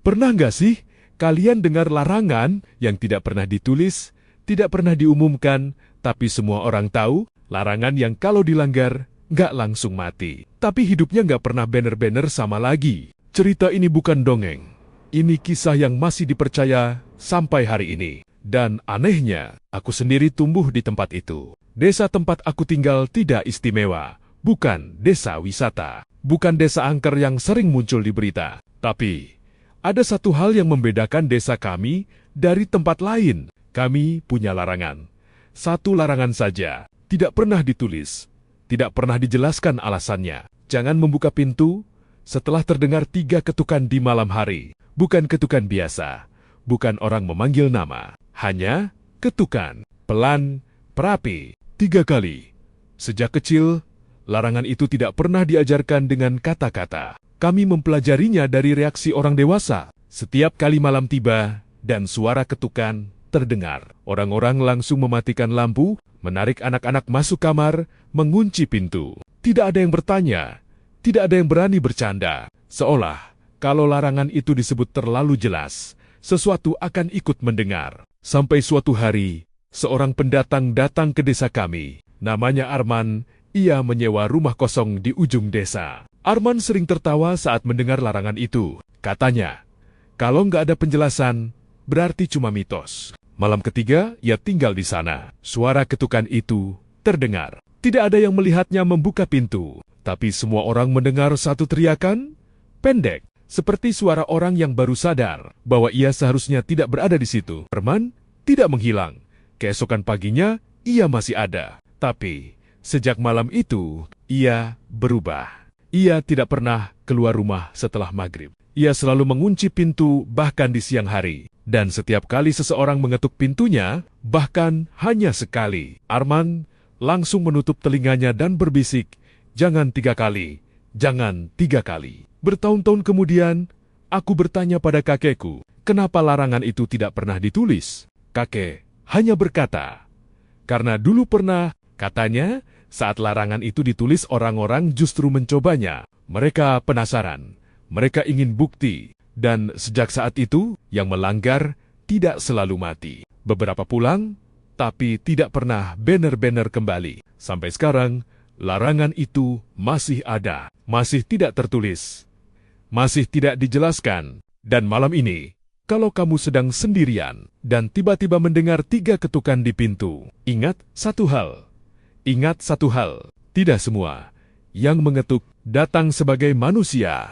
Pernah nggak sih kalian dengar larangan yang tidak pernah ditulis, tidak pernah diumumkan, tapi semua orang tahu, larangan yang kalau dilanggar, nggak langsung mati. Tapi hidupnya nggak pernah banner-banner sama lagi. Cerita ini bukan dongeng. Ini kisah yang masih dipercaya sampai hari ini. Dan anehnya, aku sendiri tumbuh di tempat itu. Desa tempat aku tinggal tidak istimewa. Bukan desa wisata. Bukan desa angker yang sering muncul di berita. Tapi, ada satu hal yang membedakan desa kami dari tempat lain. Kami punya larangan. Satu larangan saja, tidak pernah ditulis. Tidak pernah dijelaskan alasannya. Jangan membuka pintu setelah terdengar 3 ketukan di malam hari. Bukan ketukan biasa. Bukan orang memanggil nama. Hanya ketukan. Pelan, berapi. 3 kali. Sejak kecil, larangan itu tidak pernah diajarkan dengan kata-kata. Kami mempelajarinya dari reaksi orang dewasa. Setiap kali malam tiba dan suara ketukan terdengar, orang-orang langsung mematikan lampu, menarik anak-anak masuk kamar, mengunci pintu. Tidak ada yang bertanya, tidak ada yang berani bercanda. Seolah kalau larangan itu disebut terlalu jelas, sesuatu akan ikut mendengar. Sampai suatu hari, seorang pendatang datang ke desa kami. Namanya Arman, ia menyewa rumah kosong di ujung desa. Arman sering tertawa saat mendengar larangan itu. Katanya, kalau nggak ada penjelasan, berarti cuma mitos. Malam ketiga, ia tinggal di sana. Suara ketukan itu terdengar. Tidak ada yang melihatnya membuka pintu. Tapi semua orang mendengar satu teriakan pendek, seperti suara orang yang baru sadar bahwa ia seharusnya tidak berada di situ. Arman tidak menghilang. Keesokan paginya, ia masih ada. Tapi, sejak malam itu, ia berubah. Ia tidak pernah keluar rumah setelah maghrib. Ia selalu mengunci pintu bahkan di siang hari. Dan setiap kali seseorang mengetuk pintunya, bahkan hanya sekali, Arman langsung menutup telinganya dan berbisik, "Jangan 3 kali, jangan 3 kali." Bertahun-tahun kemudian, aku bertanya pada kakekku, kenapa larangan itu tidak pernah ditulis? Kakek hanya berkata, karena dulu pernah, katanya, saat larangan itu ditulis orang-orang justru mencobanya. Mereka penasaran, mereka ingin bukti, dan sejak saat itu, yang melanggar tidak selalu mati. Beberapa pulang, tapi tidak pernah banner-banner kembali. Sampai sekarang, larangan itu masih ada, masih tidak tertulis, masih tidak dijelaskan. Dan malam ini, kalau kamu sedang sendirian dan tiba-tiba mendengar 3 ketukan di pintu, ingat satu hal. Ingat satu hal, tidak semua yang mengetuk datang sebagai manusia.